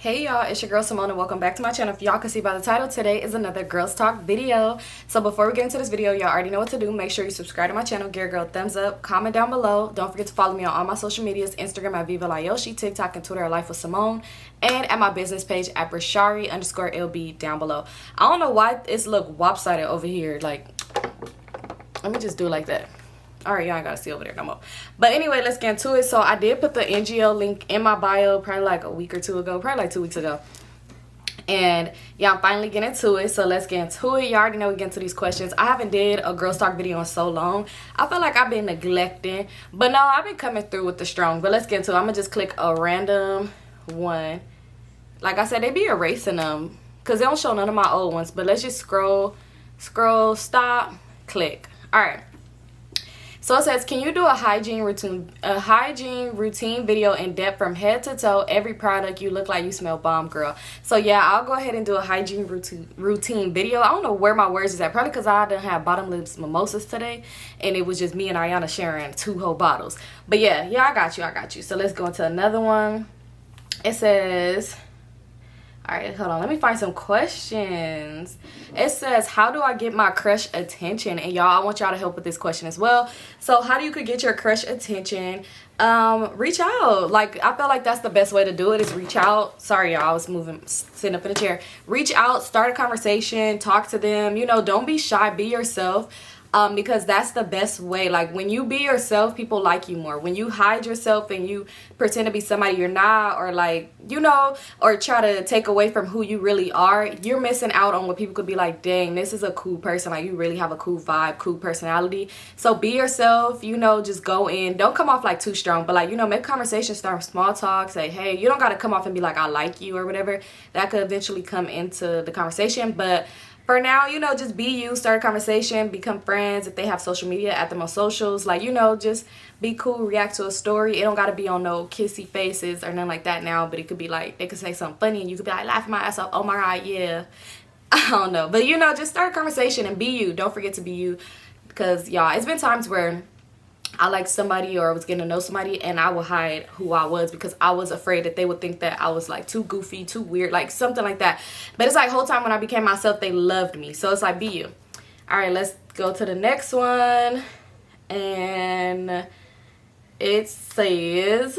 Hey y'all, it's your girl Simone and welcome back to my channel. If y'all can see by the title, today is another Girls Talk video. So before we get into this video, y'all already know what to do. Make sure you subscribe to my channel, give your girl a thumbs up, comment down below. Don't forget to follow me on all my social medias, Instagram at Vivalayoshii, TikTok and Twitter at LifeWithSymone, and at my business page at Brashari_LB down below. I don't know why it's look lopsided over here. Like, let me just do it like that. Alright, y'all ain't gotta see over there no more. But anyway, let's get into it. So I did put the NGL link in my bio probably like a week or two ago, probably like 2 weeks ago. And yeah, I'm finally getting into it. So let's get into it. Y'all already know we get into these questions. I haven't did a Girls Talk video in so long. I feel like I've been neglecting. But no, I've been coming through with the strong. But let's get into it. I'm gonna just click a random one. Like I said, they be erasing them because they don't show none of my old ones. But let's just scroll, stop, click. Alright. So it says, can you do a hygiene routine video in depth from head to toe, every product? You look like you smell bomb, girl. So yeah, I'll go ahead and do a hygiene routine video. I don't know where my words is at. Probably because I didn't have bottomless mimosas today, and it was just me and Ayana sharing 2 whole bottles. But yeah, I got you. So let's go into another one. It says, all right, hold on. Let me find some questions. It says, how do I get my crush attention? And y'all, I want y'all to help with this question as well. So how do you could get your crush attention? Reach out. Like, I feel like that's the best way to do it is reach out. Sorry, y'all, I was sitting up in a chair. Reach out, start a conversation, talk to them. You know, don't be shy, be yourself. Because that's the best way. Like, when you be yourself, people like you more. When you hide yourself and you pretend to be somebody you're not, or like, you know, or try to take away from who you really are, you're missing out on what people could be like, dang, this is a cool person. Like, you really have a cool vibe, cool personality. So be yourself, you know, just go in. Don't come off like too strong, but like, you know, make conversation, start small talk, say, hey, you don't got to come off and be like, I like you or whatever. That could eventually come into the conversation, but for now, you know, just be you, start a conversation, become friends. If they have social media, at them on socials. Like, you know, just be cool, react to a story. It don't got to be on no kissy faces or nothing like that now. But it could be like, they could say something funny and you could be like, laughing my ass off. Oh my God, yeah. I don't know. But, you know, just start a conversation and be you. Don't forget to be you. Because, y'all, it's been times where I liked somebody or was getting to know somebody and I would hide who I was because I was afraid that they would think that I was like too goofy, too weird, like something like that. But it's like whole time when I became myself, they loved me. So it's like, be you. All right, let's go to the next one. And it says,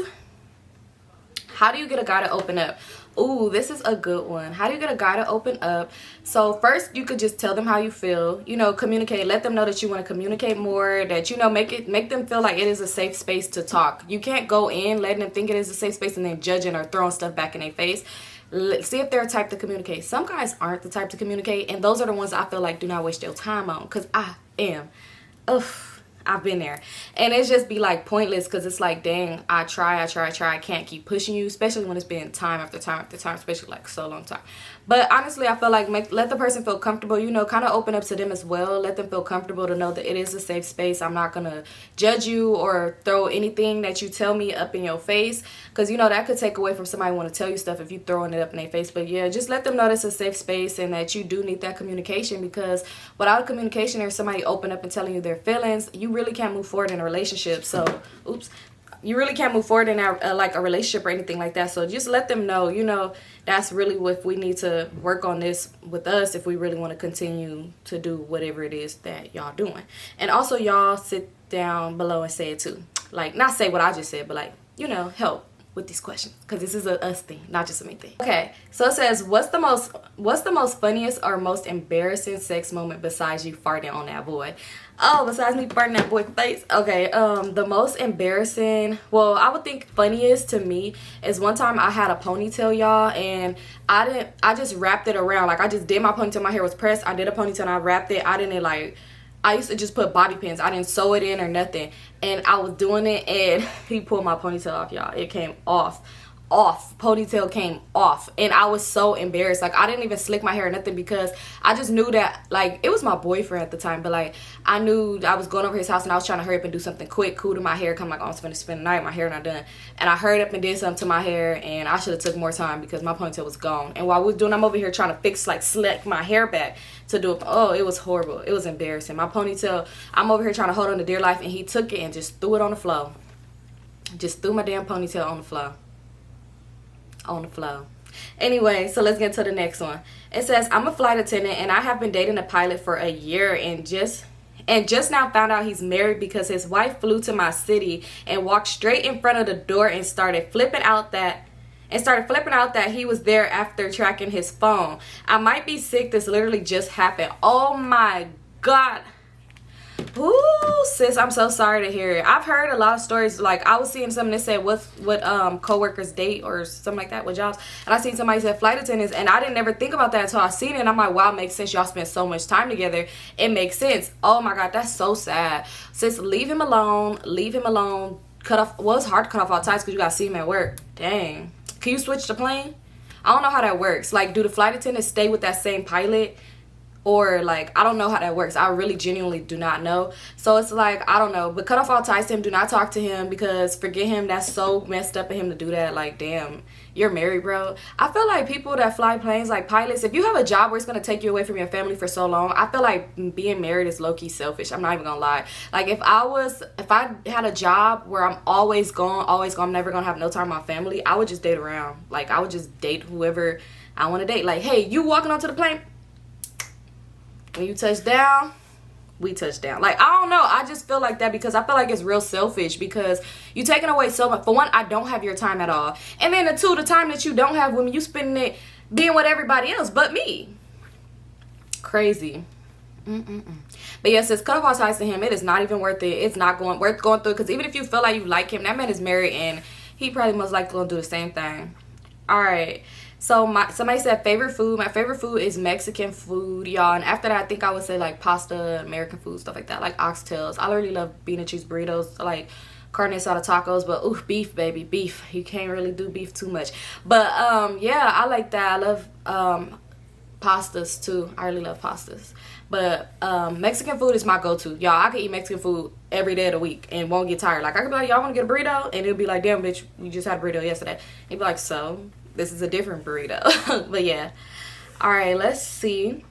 how do you get a guy to open up? Ooh, this is a good one. How do you get a guy to open up? So first, you could just tell them how you feel. You know, communicate. Let them know that you want to communicate more. That, you know, make them feel like it is a safe space to talk. You can't go in letting them think it is a safe space and then judging or throwing stuff back in their face. See if they're a type to communicate. Some guys aren't the type to communicate, and those are the ones I feel like do not waste your time on, because I am. Ugh. I've been there, and it's just be like pointless because it's like, dang, I try, I can't keep pushing you, especially when it's been time after time after time, especially like so long time. But honestly, I feel like let the person feel comfortable, you know, kind of open up to them as well. Let them feel comfortable to know that it is a safe space. I'm not gonna judge you or throw anything that you tell me up in your face, because, you know, that could take away from somebody want to tell you stuff if you throwing it up in their face. But yeah, just let them know it's a safe space and that you do need that communication, because without communication or somebody open up and telling you their feelings, you really can't move forward in a relationship. So you really can't move forward in like a relationship or anything like that. So just let them know, you know, that's really what we need to work on this with us if we really want to continue to do whatever it is that y'all doing. And also, y'all sit down below and say it too. Like, not say what I just said, but like, you know, help with these questions, because this is a us thing, not just a me thing. Okay, so it says, what's the most funniest or most embarrassing sex moment besides you farting on that boy? Oh, besides me farting that boy's face? Okay, the most embarrassing, well, I would think funniest to me is one time I had a ponytail, y'all, and I just wrapped it around. Like, I just did my ponytail, my hair was pressed, I did a ponytail and I wrapped it. I used to just put bobby pins. I didn't sew it in or nothing. And I was doing it and he pulled my ponytail off, y'all. It came off. Ponytail came off. And I was so embarrassed. Like, I didn't even slick my hair or nothing, because I just knew that, like, it was my boyfriend at the time. But, like, I knew I was going over his house and I was trying to hurry up and do something quick, cool to my hair. Come like, oh, I'm going to spend the night. My hair not done. And I hurried up and did something to my hair. And I should have took more time because my ponytail was gone. And while we was doing, I'm over here trying to fix, like, slick my hair back to do it. Oh, it was horrible. It was embarrassing. My ponytail, I'm over here trying to hold on to dear life, and he took it and just threw it on the floor. Just threw my damn ponytail on the floor. Anyway, so let's get to the next one. It says, I'm a flight attendant and I have been dating a pilot for a year and just now found out he's married because his wife flew to my city and walked straight in front of the door and started flipping out that he was there after tracking his phone. I might be sick. This literally just happened. Oh my God. Ooh, sis, I'm so sorry to hear it. I've heard a lot of stories. Like, I was seeing something that said what coworkers date or something like that with jobs, and I seen somebody said flight attendants, and I didn't never think about that until I seen it, and I'm like, wow, it makes sense. Y'all spend so much time together. It makes sense. Oh my God, that's so sad. Sis, leave him alone. Leave him alone. Cut off. Well, it's hard to cut off all ties because you gotta see him at work. Dang. Can you switch the plane? I don't know how that works. Like, do the flight attendants stay with that same pilot? Or, like, I don't know how that works. I really genuinely do not know. So it's like, I don't know. But cut off all ties to him. Do not talk to him because forget him. That's so messed up of him to do that. Like, damn, you're married, bro. I feel like people that fly planes, like pilots, if you have a job where it's going to take you away from your family for so long, I feel like being married is low-key selfish. I'm not even going to lie. Like, if I had a job where I'm always gone, I'm never going to have no time with my family, I would just date around. Like, I would just date whoever I want to date. Like, hey, you walking onto the plane? When you touch down, we touch down. Like, I don't know. I just feel like that because I feel like it's real selfish because you taking away so much. For one, I don't have your time at all. And then the two, the time that you don't have with me, you spending it being with everybody else but me. Crazy. But yes, it's cut off all ties to him. It is not even worth it. It's not worth going through because even if you feel like you like him, that man is married and he probably most likely gonna do the same thing. All right. So somebody said favorite food. My favorite food is Mexican food, y'all. And after that, I think I would say like pasta, American food, stuff like that, like oxtails. I really love bean and cheese burritos, like carne asada tacos. But ooh, beef, baby, beef. You can't really do beef too much. But yeah, I like that. I love pastas too. I really love pastas. But Mexican food is my go-to, y'all. I could eat Mexican food every day of the week and won't get tired. Like, I could be like, y'all want to get a burrito? And it'll be like, damn, bitch, we just had a burrito yesterday. You'd be like, so this is a different burrito. But yeah. All right, let's see.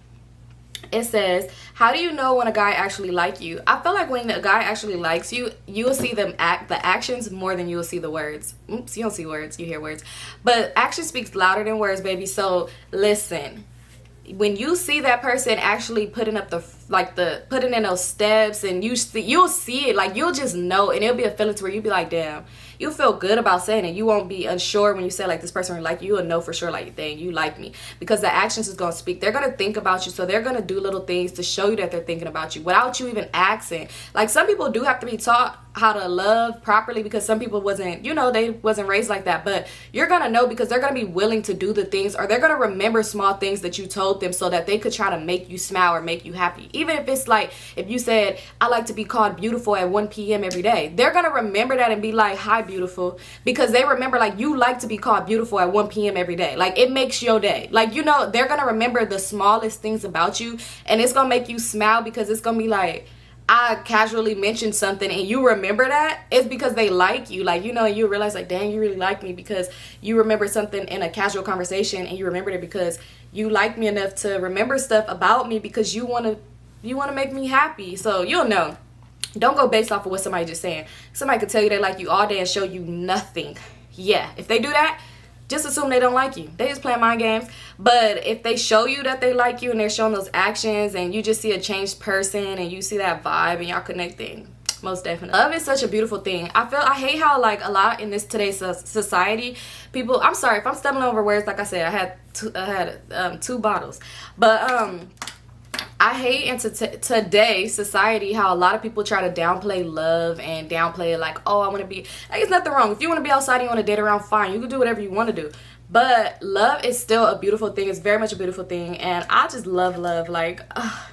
It says, how do you know when a guy actually likes you? I feel like when a guy actually likes you, you'll see them the actions more than you'll see the words. Oops, you don't see words, you hear words. But action speaks louder than words, baby. So listen. When you see that person actually putting up putting in those steps, and you'll see it, like, you'll just know, and it'll be a feeling to where you'll be like, damn, you'll feel good about saying it. You won't be unsure when you say like, this person really like you. You'll know for sure, like, dang, you like me, because the actions is gonna speak. They're gonna think about you, so they're gonna do little things to show you that they're thinking about you without you even asking. Like, some people do have to be taught how to love properly because some people they wasn't raised like that, but you're gonna know because they're gonna be willing to do the things, or they're gonna remember small things that you told them so that they could try to make you smile or make you happy. Even if it's like, if you said, I like to be called beautiful at 1 p.m. every day, they're gonna remember that and be like, hi, beautiful, because they remember, like, you like to be called beautiful at 1 p.m. every day. Like, it makes your day. Like, they're gonna remember the smallest things about you, and it's gonna make you smile because it's gonna be like, I casually mentioned something and you remember that. It's because they like you. Like, you realize, like, dang, you really like me because you remember something in a casual conversation, and you remembered it because you like me enough to remember stuff about me because you want to make me happy. So you'll know. Don't go based off of what somebody just saying. Somebody could tell you they like you all day and show you nothing. Yeah, if they do that, just assume they don't like you. They just playing mind games. But if they show you that they like you and they're showing those actions and you just see a changed person and you see that vibe and y'all connecting, most definitely. Love is such a beautiful thing. I hate how, like, a lot in today's society, people, I'm sorry if I'm stumbling over words. Like I said, I had two bottles. But I hate in today's society how a lot of people try to downplay love and downplay it, like, oh, I want to be, like, it's nothing wrong. If you want to be outside and you want to date around, fine. You can do whatever you want to do. But love is still a beautiful thing. It's very much a beautiful thing. And I just love love. Like,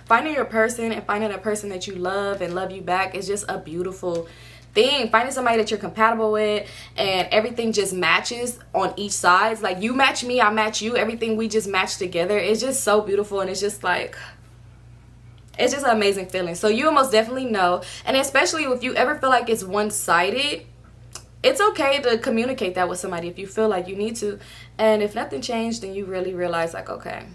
finding your person and finding a person that you love and love you back is just a beautiful thing. Finding somebody that you're compatible with and everything just matches on each side. Like, you match me, I match you. Everything we just match together. It's just so beautiful. And it's just like, it's just an amazing feeling. So you will most definitely know. And especially if you ever feel like it's one-sided, it's okay to communicate that with somebody if you feel like you need to. And if nothing changed, then you really realize, like, okay,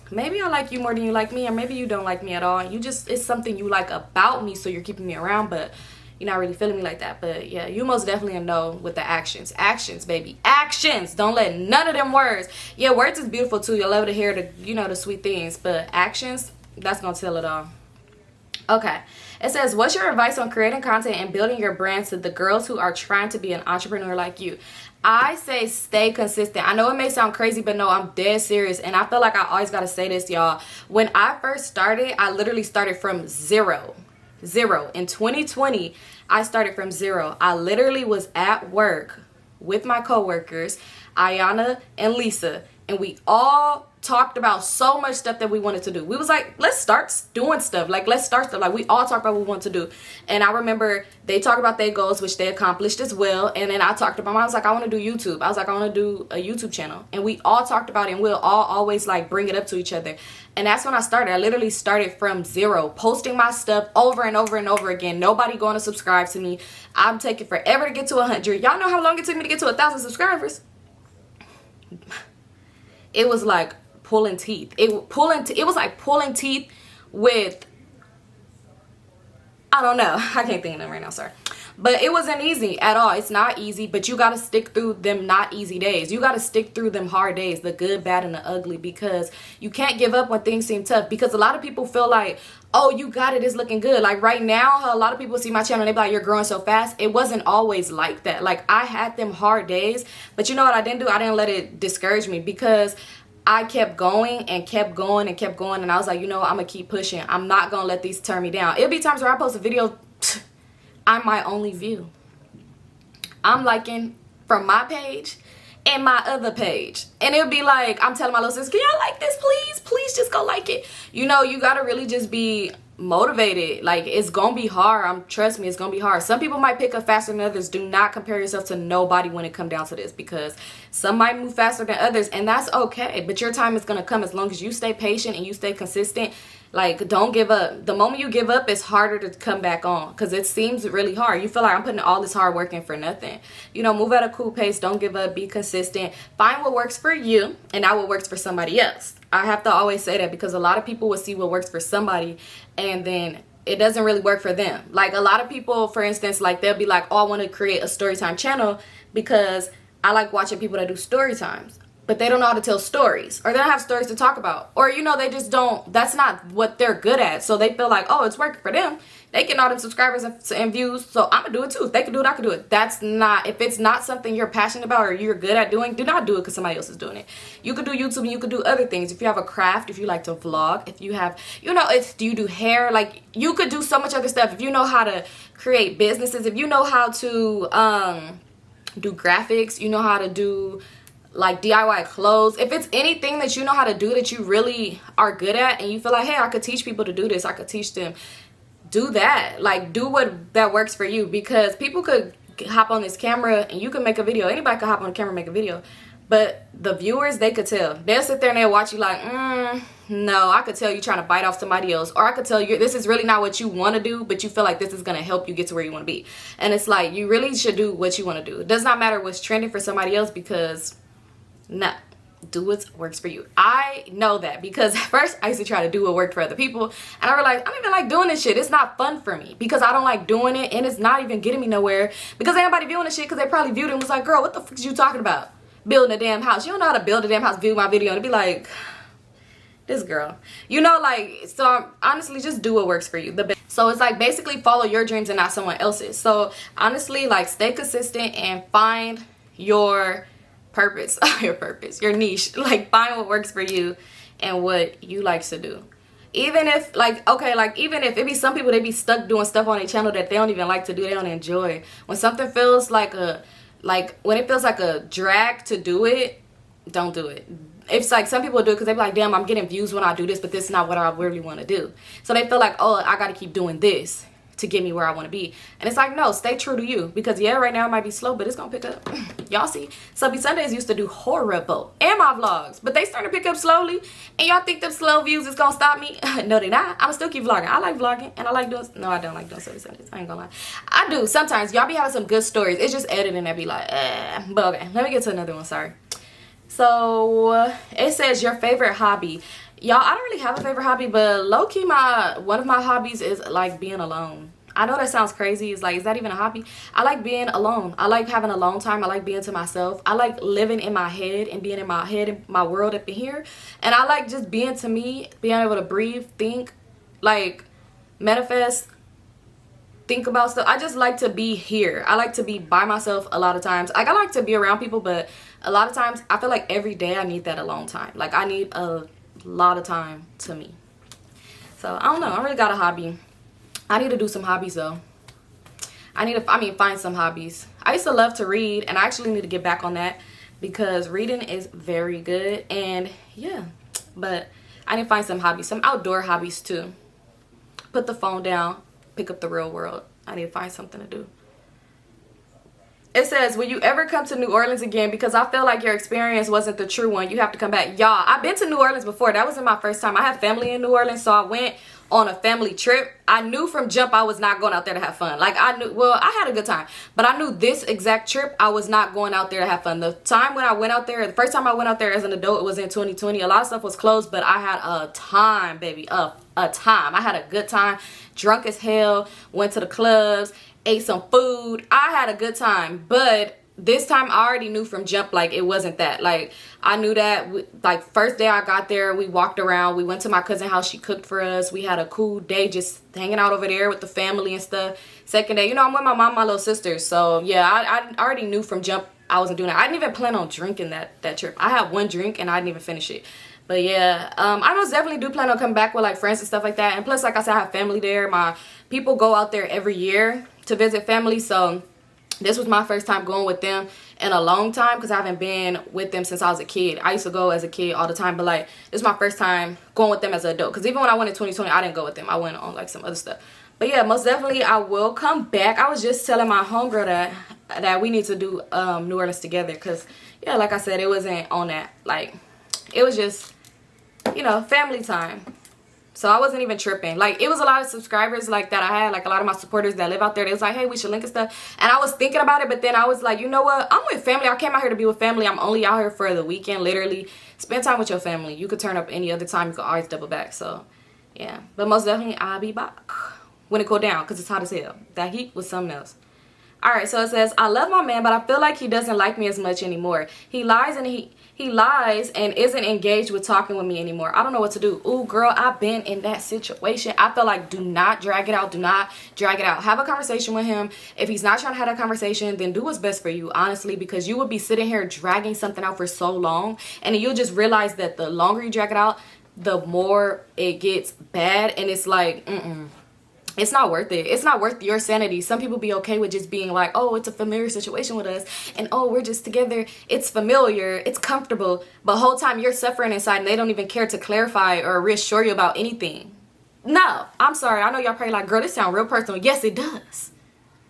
maybe I like you more than you like me, or maybe you don't like me at all. It's something you like about me, so you're keeping me around, but you're not really feeling me like that. But yeah, you most definitely know with the actions. Actions, baby. Actions. Don't let none of them words. Yeah, words is beautiful too. You'll love to hear the, you know, the sweet things. But actions, that's going to tell it all. Okay. It says, what's your advice on creating content and building your brand to the girls who are trying to be an entrepreneur like you? I say stay consistent. I know it may sound crazy, but no, I'm dead serious. And I feel like I always got to say this, y'all. When I first started, I literally started from zero. In 2020, I started from zero. I literally was at work with my coworkers, Ayana and Lisa, and we all talked about so much stuff that we wanted to do. We was like, let's start doing stuff. Like, let's start stuff. Like, we all talked about what we want to do. And I remember they talked about their goals, which they accomplished as well. And then I talked about, I was like, I want to do YouTube. I was like, I want to do a YouTube channel. And we all talked about it, and we'll all always like bring it up to each other. And that's when I started. I literally started from zero, posting my stuff over and over and over again. Nobody going to subscribe to me. I'm taking forever to get to 100. Y'all know how long it took me to get to 1,000 subscribers? It was like pulling teeth. It was like pulling teeth with, I don't know. I can't think of them right now, sorry. But it wasn't easy at all. It's not easy, but you got to stick through them not easy days. You got to stick through them hard days, the good, bad, and the ugly, because you can't give up when things seem tough. Because a lot of people feel like, oh, you got it, it's looking good. Like right now, how a lot of people see my channel and they be like, you're growing so fast. It wasn't always like that. Like I had them hard days, but you know what I didn't do? I didn't let it discourage me, because I kept going and kept going and kept going. And I was like, you know what? I'm going to keep pushing. I'm not going to let these turn me down. It'll be times where I post a video, I'm my only view. I'm liking from my page and my other page. And it'll be like, I'm telling my little sis, can y'all like this, please? Please just go like it. You know, you got to really just be motivated. Like, it's gonna be hard. Trust me, it's gonna be hard. Some people might pick up faster than others. Do not compare yourself to nobody when it comes down to this, because some might move faster than others, and that's okay. But your time is gonna come as long as you stay patient and you stay consistent. Like, don't give up. The moment you give up, it's harder to come back on, because it seems really hard. You feel like I'm putting all this hard work in for nothing. You know, move at a cool pace. Don't give up. Be consistent. Find what works for you and not what works for somebody else. I have to always say that, because a lot of people will see what works for somebody and then it doesn't really work for them. Like a lot of people, for instance, like they'll be like, oh, I want to create a story time channel because I like watching people that do story times, but they don't know how to tell stories, or they don't have stories to talk about, or you know, they just don't, that's not what they're good at. So they feel like, oh, it's working for them, they get all them subscribers and views, so I'm gonna do it too. If they can do it, I can do it. That's not, if it's not something you're passionate about or you're good at doing, do not do it because somebody else is doing it. You could do YouTube and you could do other things. If you have a craft, if you like to vlog, if you have, you know, if you do hair, like you could do so much other stuff. If you know how to create businesses, if you know how to do graphics, you know how to do like DIY clothes, if it's anything that you know how to do that you really are good at and you feel like, hey, I could teach people to do this, I could teach them, do that. Like, do what that works for you, because people could hop on this camera and you can make a video. Anybody could hop on the camera and make a video, but the viewers, they could tell. They'll sit there and they'll watch you like, no, I could tell you trying to bite off somebody else, or I could tell you this is really not what you want to do, but you feel like this is going to help you get to where you want to be. And it's like, you really should do what you want to do. It does not matter what's trending for somebody else, because no, do what works for you. I know that, because at first I used to try to do what worked for other people, and I realized I don't even like doing this shit. It's not fun for me, because I don't like doing it, and it's not even getting me nowhere, because ain't nobody viewing this shit, because they probably viewed it and was like, girl, what the fuck is you talking about? Building a damn house. You don't know how to build a damn house, view my video, and be like, this girl, you know, like, so honestly, just do what works for you. So it's like, basically follow your dreams and not someone else's. So honestly, like, stay consistent and find your purpose, your niche. Like, find what works for you and what you like to do. Even if, like, okay, like, even if it be some people, they be stuck doing stuff on their channel that they don't even like to do, they don't enjoy. When something feels like when it feels like a drag to do it, don't do it. It's like, some people do it because they be like, damn, I'm getting views when I do this, but this is not what I really want to do. So they feel like, oh, I got to keep doing this to get me where I want to be. And it's like, no, stay true to you, because yeah, right now it might be slow, but it's gonna pick up. Y'all see, Subby Sundays used to do horrible, and my vlogs, but they starting to pick up slowly, and y'all think them slow views is gonna stop me? No, they not. I'm still keep vlogging. I like vlogging, and I like doing, no, I don't like doing Subby Sundays, I ain't gonna lie. I do sometimes. Y'all be having some good stories. It's just editing that be like, but okay, let me get to another one. Sorry. So it says your favorite hobby. Y'all, I don't really have a favorite hobby, but low-key one of my hobbies is like being alone. I know that sounds crazy. It's like, is that even a hobby? I like being alone. I like having alone time. I like being to myself. I like living in my head and being in my head and my world up in here. And I like just being to me, being able to breathe, think, like manifest, think about stuff. I just like to be here. I like to be by myself a lot of times. Like, I like to be around people, but a lot of times I feel like every day I need that alone time. Like, I need a lot of time to me. So I don't know, I really got a hobby. I need to do some hobbies though. I need to find some hobbies. I used to love to read, and I actually need to get back on that because reading is very good. And yeah, but I need to find some hobbies, some outdoor hobbies too. Put the phone down, pick up the real world. I need to find something to do. It says, will you ever come to New Orleans again? Because I feel like your experience wasn't the true one. You have to come back. Y'all, I've been to New Orleans before. That wasn't my first time. I have family in New Orleans, so I went on a family trip. I knew from jump I was not going out there to have fun. Like, I knew, well, I had a good time, but I knew this exact trip I was not going out there to have fun. The time when I went out there, the first time I went out there as an adult, it was in 2020. A lot of stuff was closed, but I had a time, baby, a time. I had a good time, drunk as hell, went to the clubs, ate some food. I had a good time, but this time I already knew from jump, like, it wasn't that. Like, I knew that, like, first day I got there, we walked around, we went to my cousin's house, she cooked for us, we had a cool day just hanging out over there with the family and stuff. Second day, you know, I'm with my mom and my little sister, so yeah, I already knew from jump I wasn't doing that. I didn't even plan on drinking that trip. I had one drink and I didn't even finish it. But yeah, I most definitely do plan on coming back with like friends and stuff like that. And plus, like I said, I have family there. My people go out there every year to visit family, so this was my first time going with them in a long time because I haven't been with them since I was a kid. I used to go as a kid all the time, but like, this is my first time going with them as an adult. Because even when I went in 2020, I didn't go with them. I went on like some other stuff. But yeah, most definitely I will come back. I was just telling my homegirl that we need to do New Orleans together because, yeah, like I said, it wasn't on that. Like, it was just, you know, family time. So I wasn't even tripping. Like, it was a lot of subscribers like that I had, like a lot of my supporters that live out there. They was like, hey, we should link and stuff. And I was thinking about it, but then I was like, you know what? I'm with family. I came out here to be with family. I'm only out here for the weekend, literally. Spend time with your family. You could turn up any other time. You could always double back. So, yeah. But most definitely, I'll be back when it cool down because it's hot as hell. That heat was something else. Alright, so it says, I love my man, but I feel like he doesn't like me as much anymore. He lies and he lies and isn't engaged with talking with me anymore. I don't know what to do. Ooh, girl, I've been in that situation. I feel like do not drag it out. Do not drag it out. Have a conversation with him. If he's not trying to have that conversation, then do what's best for you, honestly, because you will be sitting here dragging something out for so long, and you'll just realize that the longer you drag it out, the more it gets bad, and it's like, it's not worth it. It's not worth your sanity. Some people be okay with just being like, oh, it's a familiar situation with us, and oh, we're just together. It's familiar. It's comfortable. But the whole time you're suffering inside and they don't even care to clarify or reassure you about anything. No, I'm sorry. I know y'all probably like, girl, this sounds real personal. Yes, it does.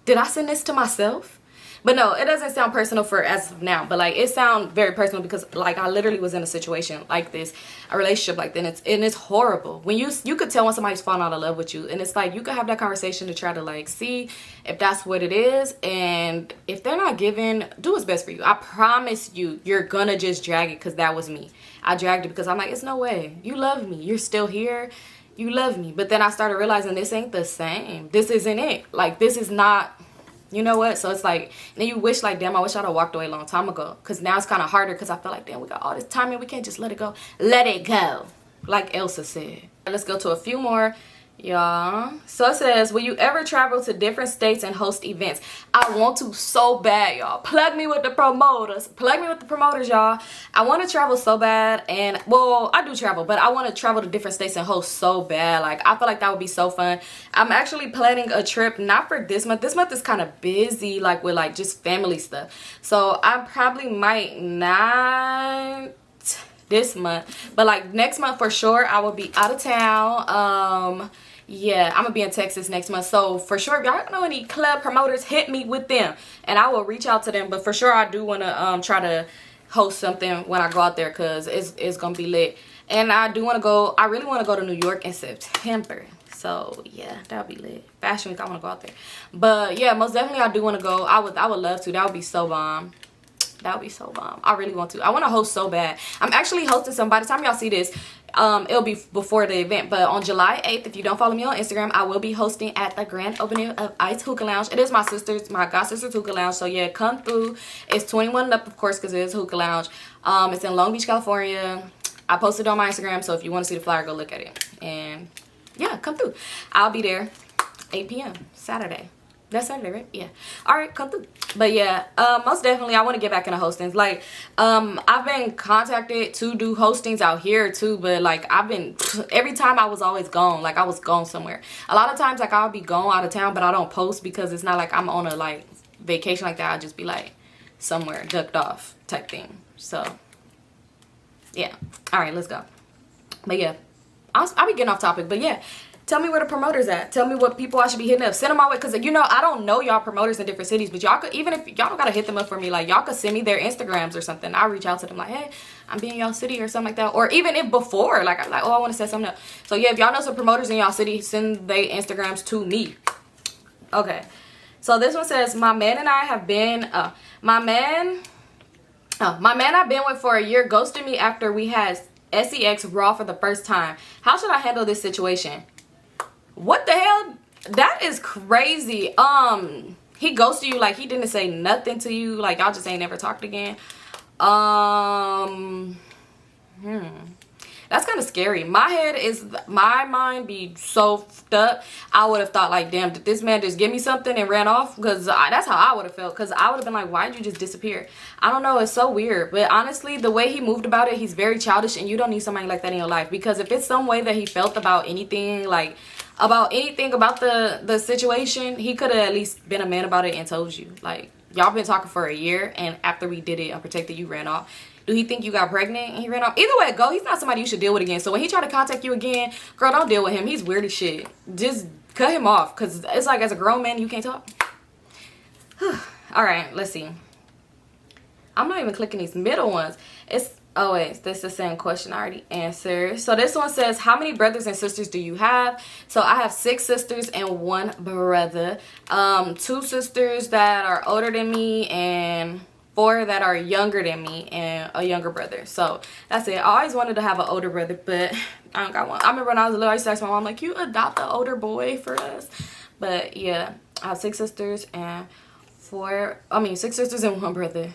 Did I send this to myself? But no, it doesn't sound personal for as of now. But like, it sounds very personal because like I literally was in a situation like this, a relationship like that, and it's horrible. When you could tell when somebody's falling out of love with you, and it's like you could have that conversation to try to like see if that's what it is, and if they're not giving, do what's best for you. I promise you, you're gonna just drag it because that was me. I dragged it because I'm like, it's no way. You love me. You're still here. You love me. But then I started realizing this ain't the same. This isn't it. Like, this is not. You know what? So it's like, and then you wish like, damn, I wish I'd have walked away a long time ago. Because now it's kind of harder because I feel like, damn, we got all this time and we can't just let it go. Let it go. Like Elsa said. Let's go to a few more, y'all. So it says, will you ever travel to different states and host events? I want to so bad, y'all. Plug me with the promoters. Plug me with the promoters, y'all. I want to travel so bad. And, well, I do travel, but I want to travel to different states and host so bad. Like, I feel like that would be so fun. I'm actually planning a trip, not for this month. This month is kind of busy, like, with, like, just family stuff. So, I probably might not this month. But, like, next month for sure, I will be out of town. Yeah, I'm gonna be in Texas next month, so for sure, if y'all know any club promoters, hit me with them and I will reach out to them. But for sure, I do want to try to host something when I go out there because it's gonna be lit. And I do want to go, I really want to go to New York in September, so yeah, that'll be lit. Fashion week, I want to go out there. But yeah, most definitely I do want to go. I would love to. That would be so bomb. That would be so bomb. I really want to. I want to host so bad. I'm actually hosting some, by the time y'all see this, It'll be before the event. But on July 8th, if you don't follow me on Instagram, I will be hosting at the grand opening of Ice Hookah Lounge. It is my god sister's hookah lounge. So yeah, come through. It's 21 and up, of course, because it is hookah lounge. It's in Long Beach, California. I posted on my Instagram, so if you want to see the flyer, go look at it. And yeah, come through. I'll be there 8 p.m. Saturday. That's Saturday, right? Yeah. All right, come through. But yeah, most definitely I want to get back into hostings. Like, I've been contacted to do hostings out here too, but like every time I was always gone. Like, I was gone somewhere. A lot of times, like, I'll be gone out of town, but I don't post because it's not like I'm on a like vacation like that. I'll just be like somewhere ducked off type thing. So yeah. All right, let's go. But yeah, I'll be getting off topic. But yeah, tell me where the promoters at. Tell me what people I should be hitting up. Send them my way, because you know I don't know y'all promoters in different cities, but y'all could, even if y'all don't gotta hit them up for me, like y'all could send me their Instagrams or something. I'll reach out to them like, hey, I'm being y'all city or something like that. Or even if before, like I'm like, oh, I want to set something up. So yeah, if y'all know some promoters in y'all city, send their Instagrams to me. Okay. So this one says, my man and I have been my man I've been with for a year ghosted me after we had sex raw for the first time. How should I handle this situation? What the hell? That is crazy. He ghosted you, like he didn't say nothing to you, like y'all just ain't never talked again. That's kind of scary. My mind be so fucked up. I would have thought like, damn, did this man just give me something and ran off? Because that's how I would have felt. Because I would have been like, why did you just disappear? I don't know. It's so weird. But honestly, the way he moved about it, he's very childish, and you don't need somebody like that in your life. Because if it's some way that he felt about anything, like about the situation, he could have at least been a man about it and told you. Like, y'all been talking for a year, and after we did it unprotected, you ran off. Do he think you got pregnant and he ran off? Either way it go, he's not somebody you should deal with again. So when he try to contact you again, girl, don't deal with him. He's weird as shit. Just cut him off, because it's like, as a grown man, you can't talk. All right, let's see. I'm not even clicking these middle ones. Oh wait, this is the same question I already answered. So this one says, how many brothers and sisters do you have? So I have 6 sisters and 1 brother. 2 sisters that are older than me, and 4 that are younger than me, and a younger brother. So that's it. I always wanted to have an older brother, but I don't got one. I remember when I was little, I used to ask my mom, like, you adopt an older boy for us? But yeah, I have 6 sisters and 6 sisters and 1 brother.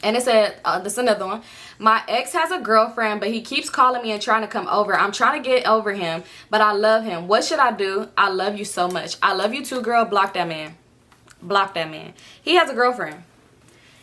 And it said, this is another one. My ex has a girlfriend, but he keeps calling me and trying to come over. I'm trying to get over him, but I love him. What should I do? I love you so much. I love you too, girl. Block that man. Block that man. He has a girlfriend.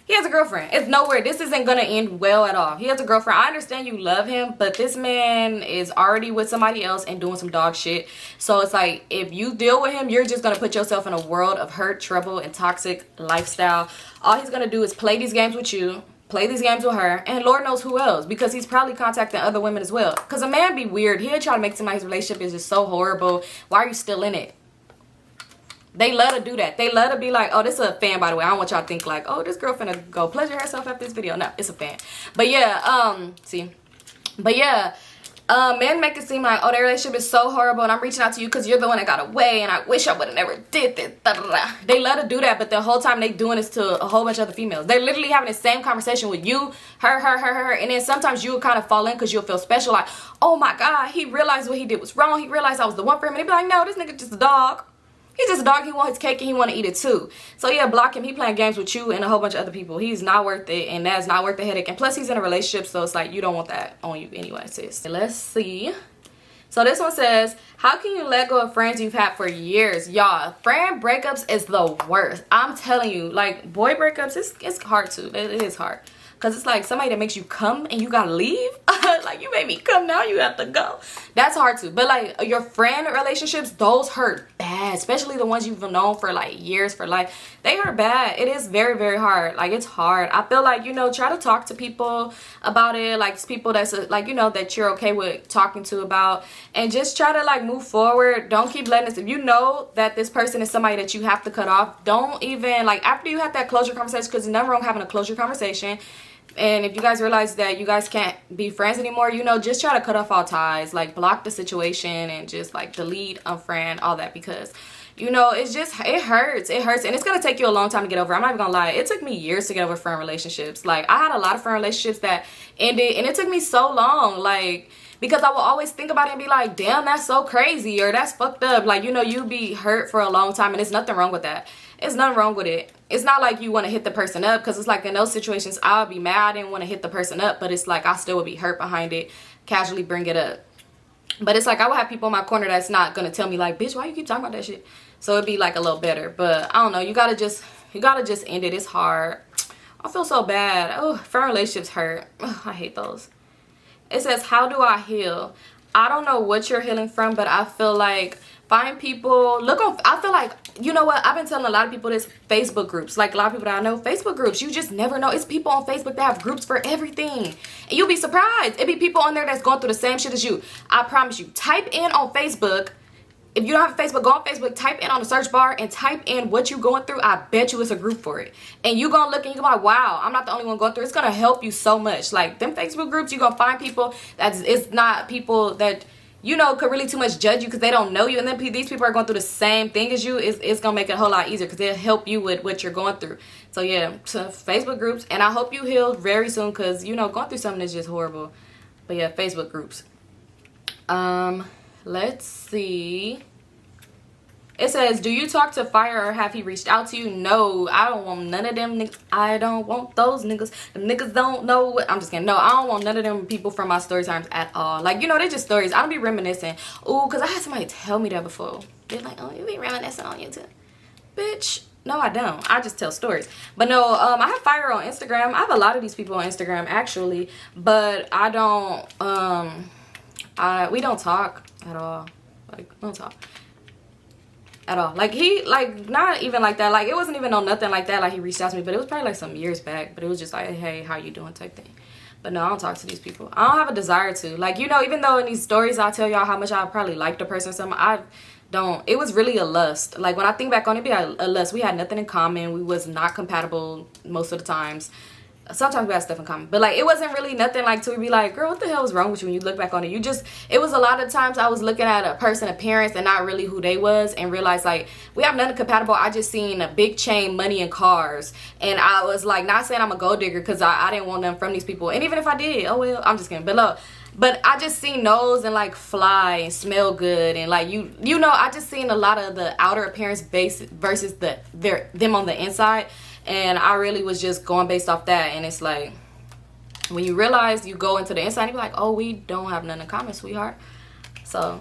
He has a girlfriend. It's nowhere. This isn't going to end well at all. He has a girlfriend. I understand you love him, but this man is already with somebody else and doing some dog shit. So it's like, if you deal with him, you're just going to put yourself in a world of hurt, trouble, and toxic lifestyle. All he's going to do is play these games with you, play these games with her, and Lord knows who else, because he's probably contacting other women as well. Because a man be weird. He'll try to make somebody's relationship is just so horrible. Why are you still in it? They love to do that. They love to be like, oh, this is a fan, by the way. I don't want y'all to think like, oh, this girl finna go pleasure herself after this video. No, it's a fan. But yeah, men make it seem like, oh, their relationship is so horrible and I'm reaching out to you because you're the one that got away and I wish I would have never did this. Da, da, da. They love to do that, but the whole time they doing this to a whole bunch of other females. They're literally having the same conversation with you, her, and then sometimes you'll kind of fall in because you'll feel special, like, oh my God, he realized what he did was wrong. He realized I was the one for him. And they be like, no, this nigga just a dog. He's just a dog. He want his cake and he want to eat it too. So yeah, block him. He playing games with you and a whole bunch of other people. He's not worth it, and that's not worth the headache. And plus, he's in a relationship, so it's like you don't want that on you anyway, sis. Let's see. So this one says, how can you let go of friends you've had for years? Y'all, friend breakups is the worst. I'm telling you, like, boy breakups, it's hard too. It is hard. Because it's like somebody that makes you come and you gotta leave. Like, you made me come, now you have to go. That's hard too. But like your friend relationships, those hurt bad. Especially the ones you've known for like years, for life. They hurt bad. It is very, very hard. Like, it's hard. I feel like, you know, try to talk to people about it. Like, people that's like, you know, that you're okay with talking to about. And just try to like move forward. Don't keep letting this. If you know that this person is somebody that you have to cut off, don't even, like, after you have that closure conversation, because there's nothing wrong having a closure conversation. And if you guys realize that you guys can't be friends anymore, you know, just try to cut off all ties. Like, block the situation and just like delete, unfriend, all that. Because you know, it's just, it hurts, and it's gonna take you a long time to get over. I'm not even gonna lie, it took me years to get over friend relationships. Like, I had a lot of friend relationships that ended, and it took me so long, like, because I will always think about it and be like, damn, that's so crazy, or that's fucked up. Like, you know, you be hurt for a long time, and there's nothing wrong with that. It's nothing wrong with it. It's not like you want to hit the person up, because it's like in those situations, I'll be mad, I didn't want to hit the person up, but it's like I still would be hurt behind it, casually bring it up. But it's like I will have people in my corner that's not gonna tell me like, bitch, why you keep talking about that shit? So it'd be like a little better. But I don't know, you gotta just end it. It's hard. I feel so bad. Oh, friend relationships hurt. Ugh, I hate those. It says, how do I heal? I don't know what you're healing from, but I feel like find people, I feel like, you know what, I've been telling a lot of people this, Facebook groups, like a lot of people that I know, Facebook groups, you just never know. It's people on Facebook that have groups for everything, and you'll be surprised. It'd be people on there that's going through the same shit as you. I promise you. Type in on Facebook, if you don't have Facebook, go on Facebook, type in on the search bar and type in what you're going through. I bet you it's a group for it. And you're going to look and you're like, wow, I'm not the only one going through it. It's going to help you so much. Like, them Facebook groups, you're going to find people it's not people that, you know, could really too much judge you because they don't know you. And then these people are going through the same thing as you. It's going to make it a whole lot easier because they'll help you with what you're going through. So, yeah, to Facebook groups. And I hope you heal very soon because, you know, going through something is just horrible. But, yeah, Facebook groups. Let's see. It says, do you talk to Fire or have he reached out to you? No, I don't want none of them niggas. I don't want those niggas. Them niggas don't know what. I'm just kidding. No, I don't want none of them people from my story times at all. Like, you know, they're just stories. I don't be reminiscing. Ooh, because I had somebody tell me that before. They're like, oh, you be reminiscing on YouTube. Bitch, no, I don't. I just tell stories. But no, I have Fire on Instagram. I have a lot of these people on Instagram, actually. But I don't, we don't talk at all. Like, we don't talk at all. Like, he, like, not even like that. Like, it wasn't even on nothing like that. Like, he reached out to me, but it was probably like some years back. But it was just like, hey, how you doing type thing. But no, I don't talk to these people. I don't have a desire to. Like, you know, even though in these stories I tell y'all how much I probably like the person or something, I don't. It was really a lust. Like, when I think back on it, it'd be a lust. We had nothing in common. We was not compatible most of the times. Sometimes we had stuff in common, but like, it wasn't really nothing like to be like, girl, what the hell was wrong with you when you look back on it? It was a lot of times I was looking at a person appearance and not really who they was, and realized like, we have nothing compatible. I just seen a big chain, money, and cars, and I was like, not saying I'm a gold digger because I didn't want them from these people, and even if I did, oh well, I'm just kidding. But look, but I just seen nose and like fly and smell good, and like you know, I just seen a lot of the outer appearance base versus them on the inside. And I really was just going based off that. And it's like, when you realize you go into the inside, you be like, oh, we don't have nothing in common, sweetheart. So,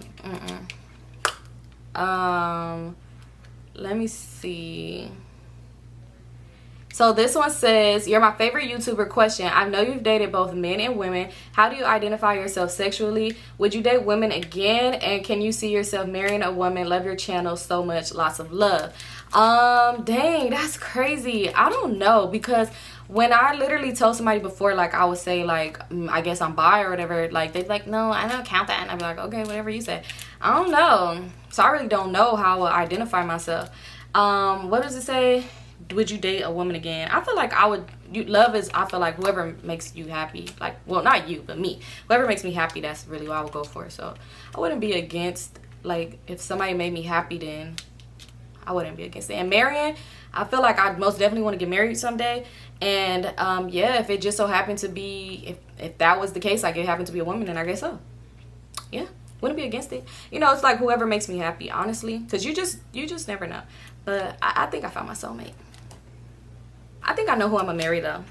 let me see. So this one says, you're my favorite YouTuber. Question, I know you've dated both men and women. How do you identify yourself sexually? Would you date women again? And can you see yourself marrying a woman? Love your channel so much. Lots of love. Dang, that's crazy. I don't know, because when I literally told somebody before, like, I would say, like, I guess I'm bi or whatever, like, they'd be like, no, I don't count that. And I'd be like, okay, whatever you say. I don't know. So I really don't know how I would identify myself. What does it say? Would you date a woman again? I feel like I would. Love is, I feel like, whoever makes you happy. Like, well, not you, but me. Whoever makes me happy, that's really what I would go for. So I wouldn't be against, like, if somebody made me happy, then I wouldn't be against it. And marrying, I feel like I most definitely want to get married someday. And yeah, if it just so happened to be, if that was the case, like it happened to be a woman, then I guess so. Yeah, wouldn't be against it. You know, it's like whoever makes me happy, honestly, because you just never know. But I think I found my soulmate. I think I know who I'm gonna marry, though.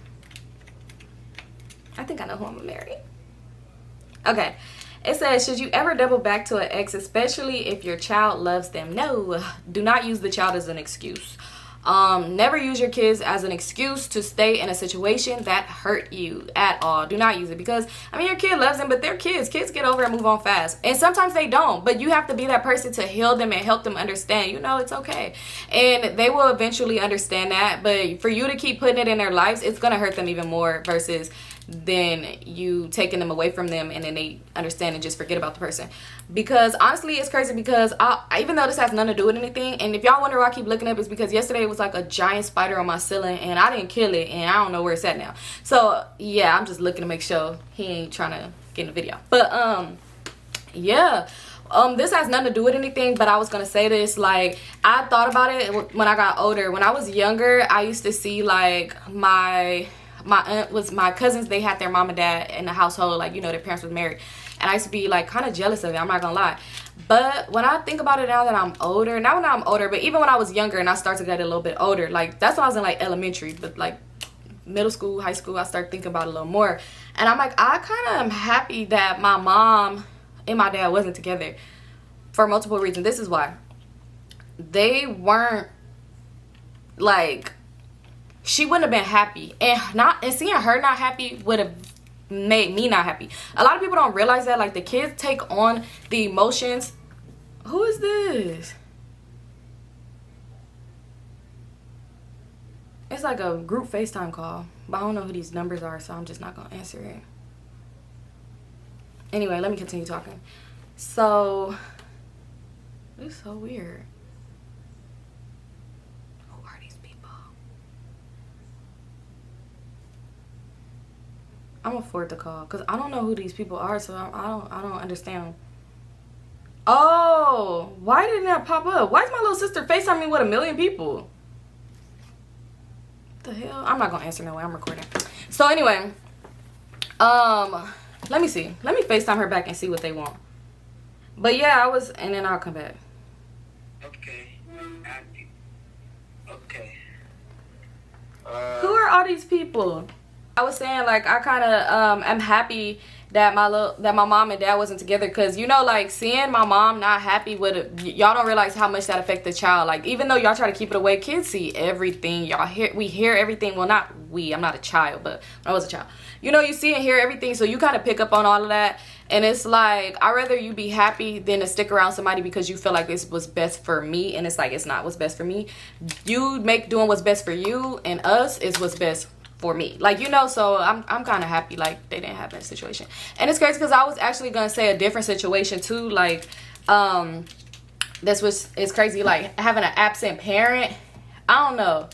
I think I know who I'm gonna marry. Okay. It says, should you ever double back to an ex, especially if your child loves them? No, do not use the child as an excuse. Never use your kids as an excuse to stay in a situation that hurt you at all. Do not use it, because I mean, your kid loves them, but they're kids. Kids get over and move on fast, and sometimes they don't, but you have to be that person to heal them and help them understand, you know, it's okay, and they will eventually understand that. But for you to keep putting it in their lives, it's gonna hurt them even more, versus then you taking them away from them and then they understand and just forget about the person. Because honestly, it's crazy, because even though this has nothing to do with anything, and if y'all wonder why I keep looking up, it's because yesterday it was like a giant spider on my ceiling and I didn't kill it, and I don't know where it's at now. So yeah, I'm just looking to make sure he ain't trying to get in the video. But yeah, This has nothing to do with anything, but I was gonna say this. Like, I thought about it when I got older. When I was younger, I used to see like my aunt was my cousins. They had their mom and dad in the household, like, you know, their parents was married, and I used to be like kind of jealous of it. I'm not gonna lie. But when I think about it now that I'm older, not when I'm older, but even when I was younger and I started to get a little bit older, like that's when I was in like elementary, but like middle school, high school, I started thinking about it a little more. And I'm like, I kind of am happy that my mom and my dad wasn't together for multiple reasons. This is why. They weren't, like, she wouldn't have been happy, and seeing her not happy would have made me not happy. A lot of people don't realize that, like, the kids take on the emotions. Who is this? It's like a group FaceTime call, but I don't know who these numbers are, so I'm just not gonna answer it. Anyway, let me continue talking. So, it's so weird. Who are these people? I'm gonna forward the call because I don't know who these people are, so I don't understand. Oh, why didn't that pop up? Why is my little sister FaceTime me with 1 million people? What the hell? I'm not gonna answer no way. I'm recording. So anyway, let me see. Let me FaceTime her back and see what they want. But yeah, and then I'll come back. Okay. Okay. Who are all these people? I was saying, like, I kind of am happy that my mom and dad wasn't together, because, you know, like, seeing my mom not happy with it, y'all don't realize how much that affects the child. Like, even though y'all try to keep it away, kids see everything. We hear everything. Well, not we, I'm not a child, but when I was a child, you know, you see and hear everything, so you kind of pick up on all of that. And it's like, I'd rather you be happy than to stick around somebody because you feel like this was best for me, and it's like, it's not what's best for me. You make doing what's best for you, and us is what's best for me, like, you know. So I'm kind of happy like they didn't have that situation. And it's crazy because I was actually gonna say a different situation too, like, it's crazy, like having an absent parent. I don't know,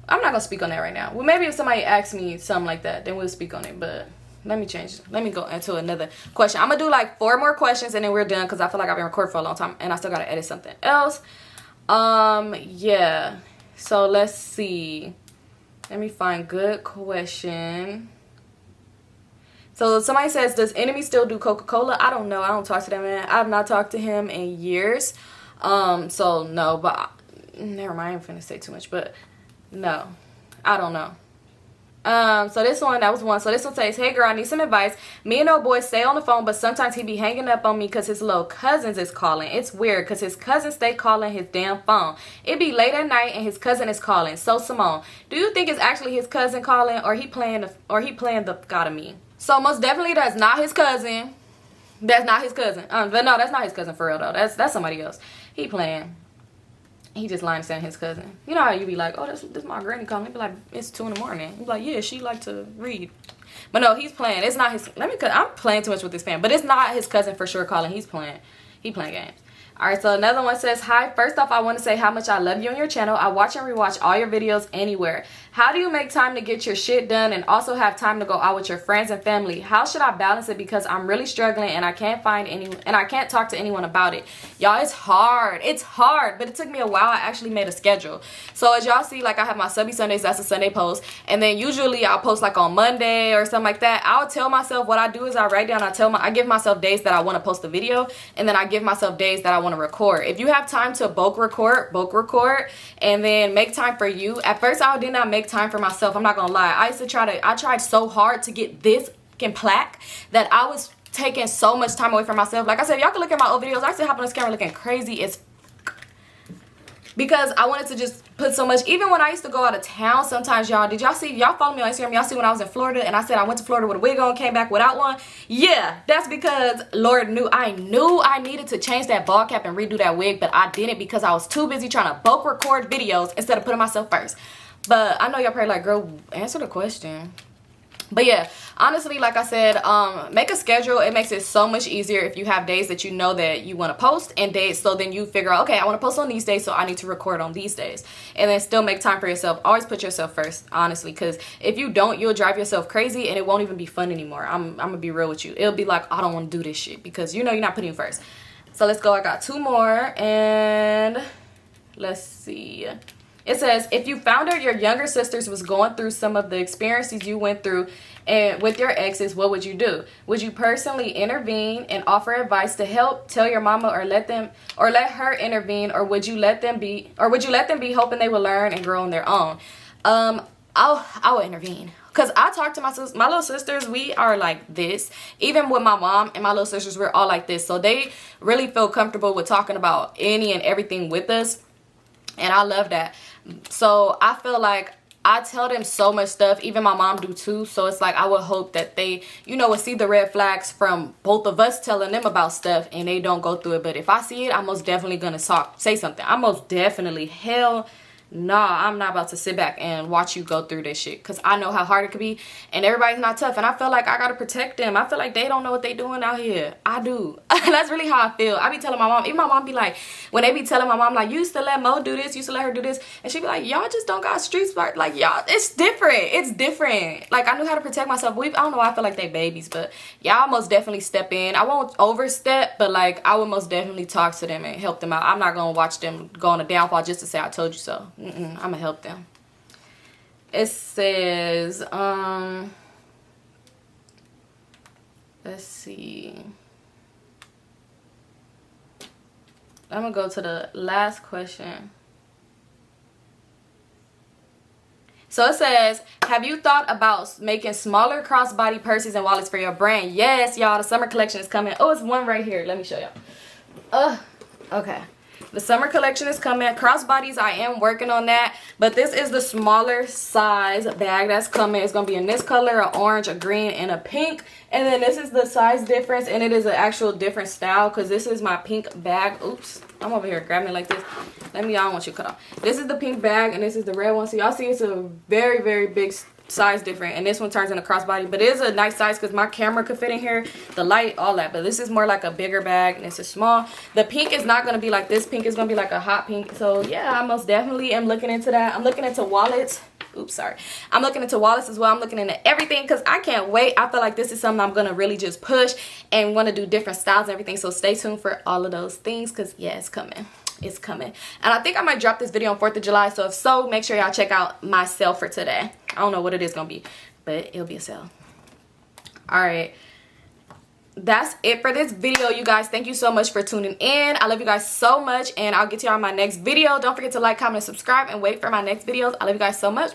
I'm not gonna speak on that right now. Well, maybe if somebody asks me something like that, then we'll speak on it. But let me go into another question. I'm gonna do like 4 more questions and then we're done, because I feel like I've been recording for a long time and I still gotta edit something else. Yeah, so let's see. Let me find good question. So somebody says, does Enemy still do Coca-Cola? I don't know. I don't talk to that man. I've not talked to him in years. So no, but never mind. I ain't finna say too much, but no, I don't know. So this one, that was one. So this one says, hey girl, I need some advice. Me and old boy stay on the phone, but sometimes he be hanging up on me because his little cousins is calling. It's weird because his cousins stay calling his damn phone. It be late at night and his cousin is calling. So Symone, do you think it's actually his cousin calling, or he playing the god of me? So most definitely that's not his cousin. That's not his cousin. But no, that's not his cousin for real though. That's somebody else. He playing. He just lying, saying his cousin. You know how you be like, oh, this my granny calling. He be like, it's 2 in the morning. He be like, yeah, she like to read. But no, he's playing. It's not his. I'm playing too much with this fan, but it's not his cousin for sure calling. He's playing. He playing games. All right, so another one says, hi, first off, I want to say how much I love you on your channel. I watch and rewatch all your videos anywhere. How do you make time to get your shit done and also have time to go out with your friends and family? How should I balance it? Because I'm really struggling and I can't find anyone, and I can't talk to anyone about it. Y'all, it's hard. It's hard, but it took me a while. I actually made a schedule. So as y'all see, like, I have my Subby Sundays. That's a Sunday post. And then usually I'll post like on Monday or something like that. I'll tell myself, what I do is I write down, I give myself days that I want to post a video, and then I give myself days that I want to record. If you have time to bulk record, and then make time for you. At first I did not make time for myself. I'm not gonna lie. I tried so hard to get this fucking plaque that I was taking so much time away from myself. Like I said, y'all can look at my old videos. I still hop on this camera looking crazy as because I wanted to just put so much. Even when I used to go out of town sometimes, y'all, did y'all see, y'all follow me on Instagram, y'all see when I was in Florida and I said I went to Florida with a wig on, came back without one? Yeah, that's because Lord knew I needed to change that ball cap and redo that wig, but I didn't because I was too busy trying to bulk record videos instead of putting myself first. But I know y'all probably like, girl, answer the question. But yeah, honestly, like I said, make a schedule. It makes it so much easier if you have days that you know that you want to post, and days, so then you figure out, okay, I want to post on these days, so I need to record on these days. And then still make time for yourself. Always put yourself first, honestly, because if you don't, you'll drive yourself crazy and it won't even be fun anymore. I'm going to be real with you. It'll be like, I don't want to do this shit because you know you're not putting you first. So let's go. I got 2 more, and let's see. It says, if you found out your younger sisters was going through some of the experiences you went through and with your exes, what would you do? Would you personally intervene and offer advice to help, tell your mama, or let her intervene, or would you let them be hoping they will learn and grow on their own? I will intervene. Because I talk to my little sisters, we are like this. Even with my mom and my little sisters, we're all like this. So they really feel comfortable with talking about any and everything with us. And I love that. So I feel like I tell them so much stuff. Even my mom do too. So it's like I would hope that they, will see the red flags from both of us telling them about stuff and they don't go through it. But if I see it, I'm most definitely going to say something. I'm most definitely, hell nah, I'm not about to sit back and watch you go through this shit, because I know how hard it could be, and everybody's not tough, and I feel like I gotta protect them. I feel like they don't know what they doing out here. I do. That's really how I feel. I be telling my mom, even my mom be like, when they be telling my mom, like, you used to let Mo do this, you used to let her do this, and she be like, y'all just don't got street smart. Like, y'all, it's different. Like, I knew how to protect myself. I don't know why I feel like they babies, but y'all most definitely step in. I won't overstep, but like, I would most definitely talk to them and help them out. I'm not gonna watch them go on a downfall just to say I told you so. I'm gonna help them. It says, let's see. I'm gonna go to the last question. So it says, have you thought about making smaller crossbody purses and wallets for your brand? Yes, y'all, the summer collection is coming. Oh, it's one right here. Let me show y'all. Okay. The summer collection is coming. Crossbodies, I am working on that. But this is the smaller size bag that's coming. It's going to be in this color, a orange, a green, and a pink. And then this is the size difference. And it is an actual different style, because this is my pink bag. Oops. I'm over here grabbing it like this. I don't want you to cut off. This is the pink bag, and this is the red one. So y'all see it's a very, very big size different, and this one turns into crossbody, but it is a nice size because my camera could fit in here, the light, all that. But this is more like a bigger bag, and this is small. The pink is not going to be like this pink. Is going to be like a hot pink. So yeah, I most definitely am looking into that. I'm looking into wallets. Oops, sorry. I'm looking into wallets as well. I'm looking into everything because I can't wait. I feel like this is something I'm going to really just push and want to do different styles and everything. So stay tuned for all of those things, because yeah, it's coming. It's coming. And I think I might drop this video on 4th of July. So if so, make sure y'all check out my sale for today. I don't know what it is going to be, but it'll be a sale. Alright. That's it for this video, you guys. Thank you so much for tuning in. I love you guys so much, and I'll get to y'all in my next video. Don't forget to like, comment, and subscribe, and wait for my next videos. I love you guys so much.